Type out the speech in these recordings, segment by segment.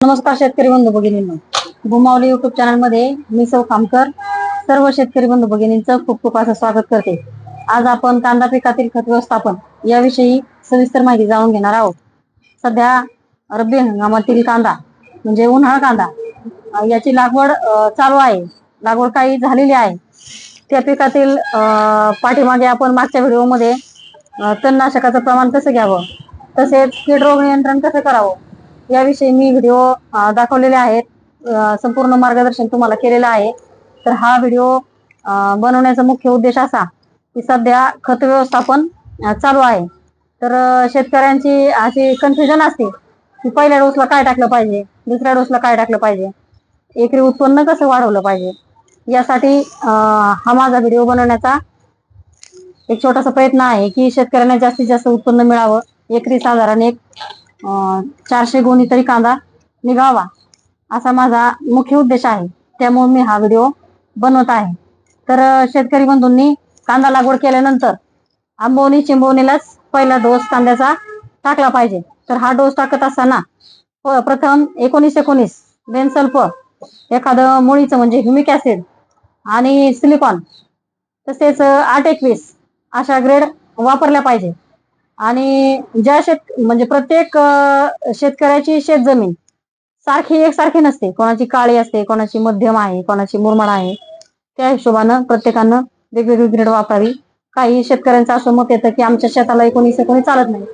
नमस्कार शेतकरी बंधू भगिनींनो, भूमावली युट्यूब चॅनल मध्ये मी सौ कामकर सर्व शेतकरी बंधू भगिनींचं खूप खूप असं स्वागत करते। आज आपण कांदा पिकातील खत व्यवस्थापन याविषयी सविस्तर माहिती जाणून घेणार आहोत। सध्या रब्बी हंगामातील कांदा म्हणजे उन्हाळा कांदा याची लागवड चालू आहे, लागवड काही झालेली आहे। त्या पिकातील पाठीमागे आपण मागच्या व्हिडिओमध्ये तणनाशकाचं प्रमाण कसं घ्यावं, तसेच कीड रोग नियंत्रण कसं करावं याविषयी मी व्हिडिओ दाखवलेले आहेत। संपूर्ण मार्गदर्शन तुम्हाला केलेलं आहे। तर हा व्हिडिओ बनवण्याचा मुख्य उद्देश असा की सध्या खत व्यवस्थापन चालू आहे, तर शेतकऱ्यांची अशी कन्फ्युजन असते की पहिल्या डोसला काय टाकलं पाहिजे, दुसऱ्या डोसला काय टाकलं पाहिजे, एकरी उत्पन्न कसं वाढवलं पाहिजे। यासाठी हा माझा व्हिडिओ बनवण्याचा एक छोटासा प्रयत्न आहे की शेतकऱ्यांना जास्तीत जास्त उत्पन्न मिळावं, एकरी साधारण एक 400 गोणी तरी कांदा निघावा असा माझा मुख्य उद्देश आहे। त्यामुळे मी हा व्हिडिओ बनवत आहे। तर शेतकरी बंधूंनी कांदा लागवड केल्यानंतर आंबवणी चिंबवणीलाच पहिला डोस कांद्याचा टाकला पाहिजे। तर हा डोस टाकत असताना प्रथम 19-19 बेनसल्फर, एखादं मुळीचं म्हणजे ह्युमिक ऍसिड आणि सिलिकॉन, तसेच 8-21 अशा ग्रेड वापरल्या पाहिजे। आणि ज्या म्हणजे प्रत्येक शेतकऱ्याची शेतजमीन सारखी एकसारखी नसते, कोणाची काळी असते, कोणाची मध्यम आहे, कोणाची मुरमाड आहे। त्या हिशोबानं प्रत्येकानं वेगवेगळी ग्रेड वापरावी। काही शेतकऱ्यांचं असं मत येतं की आमच्या शेताला 19-19 चालत नाही,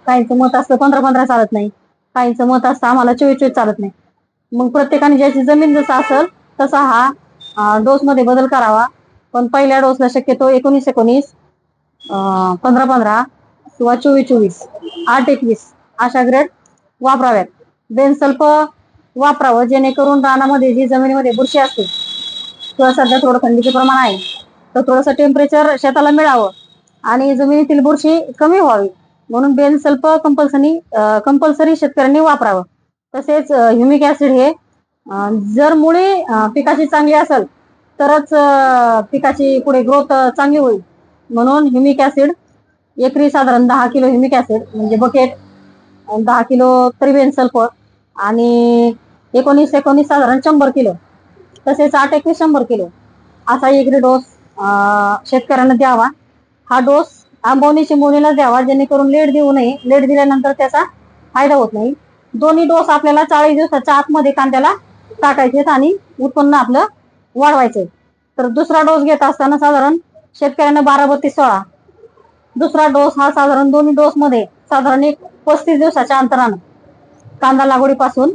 काहींचं मत असतं 15-15 चालत नाही, काहींचं मत असतं आम्हाला 24-24 चालत नाही। मग प्रत्येकाने ज्याची जमीन जसं असेल तसा हा डोस मध्ये बदल करावा। पण पहिल्या डोसला शक्यतो 19-19, 15-15 किंवा 24-24, 8-21 अशा ग्रेड वापराव्यात। बेनसल्फ वापरावं जेणेकरून रानामध्ये जी जमिनीमध्ये बुरशी असते किंवा सध्या थोडं थंडीचे प्रमाण आहे तर थोडंसं टेम्परेचर शेताला मिळावं आणि जमिनीतील बुरशी कमी व्हावी, म्हणून बेनसल्फ कंपल्सरी शेतकऱ्यांनी वापरावं। तसेच ह्युमिक ऍसिड हे जर मुळी पिकाची चांगली असेल तरच पिकाची पुढे ग्रोथ चांगली होईल, म्हणून ह्युमिक ऍसिड एकरी साधारण 10 किलो ह्युमिक ऍसिड म्हणजे बकेट, 10 किलो तरी बेनसल्फर आणि 19-19 साधारण 100 किलो, तसेच 8-21 100 किलो असा एकरी डोस शेतकऱ्यांना द्यावा। हा डोस आंबवणी चिंबवणीला द्यावा जेणेकरून लेट देऊ नये, लेट दिल्यानंतर त्याचा फायदा होत नाही। दोन्ही डोस आपल्याला 40 दिवसाच्या आतमध्ये कांद्याला टाकायचे आणि उत्पन्न आपलं वाढवायचंय। तर दुसरा डोस घेत असताना साधारण शेतकऱ्यांना 12-32-16 दुसरा डोस हा साधारण दोन्ही डोस मध्ये साधारण एक 35 दिवसाच्या अंतरानं कांदा लागवडीपासून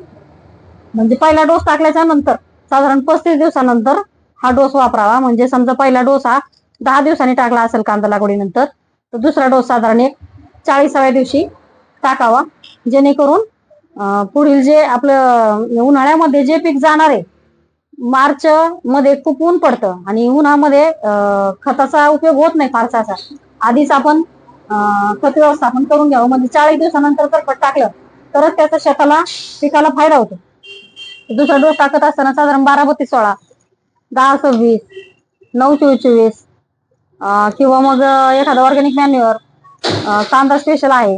म्हणजे पहिला डोस टाकल्याच्या नंतर साधारण 35 दिवसानंतर हा डोस वापरावा। म्हणजे समजा पहिला डोस हा 10 दिवसांनी टाकला असेल कांदा लागवडीनंतर, तर दुसरा डोस साधारण एक 40व्या दिवशी टाकावा, जेणेकरून पुढील जे आपलं उन्हाळ्यामध्ये जे पीक जाणार आहे, मार्च मध्ये खूप ऊन पडतं आणि उन्हामध्ये खताचा उपयोग होत नाही फारसा असा, आधीच आपण खत व्यवस्थापन करून घ्यावं। म्हणजे 40 दिवसानंतर जर खत टाकलं तरच त्याचा शेताला पिकाला फायदा होतो। दुसरा डोस टाकत असताना साधारण 12-32-16, 10-26, 9-24 किंवा मग एखादा ऑर्गॅनिक मॅन्युअर, कांदा स्पेशल आहे,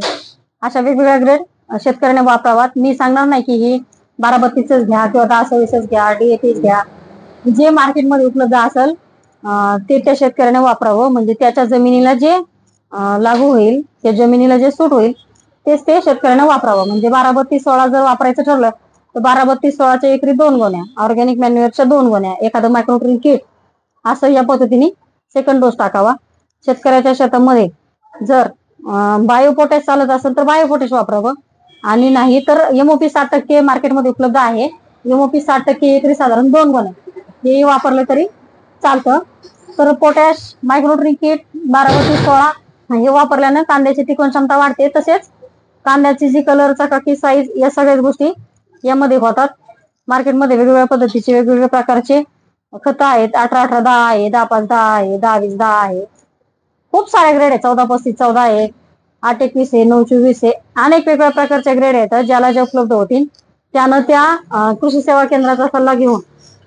अशा वेगवेगळ्या ग्रेड शेतकऱ्याने वापरावात। मी सांगणार नाही की ही 12-32 घ्या किंवा 10-26 घ्या, DAP घ्या, जे मार्केटमध्ये उपलब्ध असेल ते त्या शेतकऱ्याने वापरावं। म्हणजे त्याच्या जमिनीला जे लागू होईल, त्या जमिनीला जे सूट होईल तेच ते शेतकऱ्याने वापरावं। म्हणजे 12-32-16 जर वापरायचं ठरलं तर 12-32-16च्या एकरी 2 गोण्या, ऑर्गॅनिक मॅन्युअरच्या 2 गोण्या, एखादं मायक्रोट्रीन किट असं या पद्धतीने सेकंड डोस टाकावा। शेतकऱ्याच्या शेतामध्ये जर बायोपोटॅश चालत असेल तर बायोपोटॅश वापरावं, आणि नाही तर MOP 60% मार्केटमध्ये उपलब्ध आहे। MOP 60% एकरी साधारण 2 गोण्या हे वापरले तरी चालतं। तर पोटॅश, मायक्रोट्रीन किट, 12-32-16 हे वापरल्यानं कांद्याची टिकवण क्षमता वाढते, तसेच कांद्याची जी कलर, चकाकी, साईज या सगळ्याच गोष्टी यामध्ये होतात। मार्केटमध्ये वेगवेगळ्या पद्धतीचे वेगवेगळ्या प्रकारचे खत आहेत, 18-18-10 आहे, 10-5-10 आहे, 10-20-10 आहे, खूप सारे ग्रेड आहे, 14-35-14 आहे, 8-21 आहे, 9-24 आहे, अनेक वेगवेगळ्या प्रकारचे ग्रेड आहेत। ज्याला जे उपलब्ध होतील त्यानं त्या कृषी सेवा केंद्राचा सल्ला घेऊन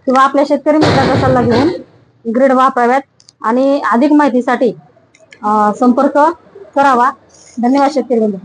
किंवा आपल्या शेतकरी मित्राचा सल्ला घेऊन ग्रेड वापराव्यात। आणि अधिक माहितीसाठी संपर्क करावा। धन्यवाद शेतकरी बंधू।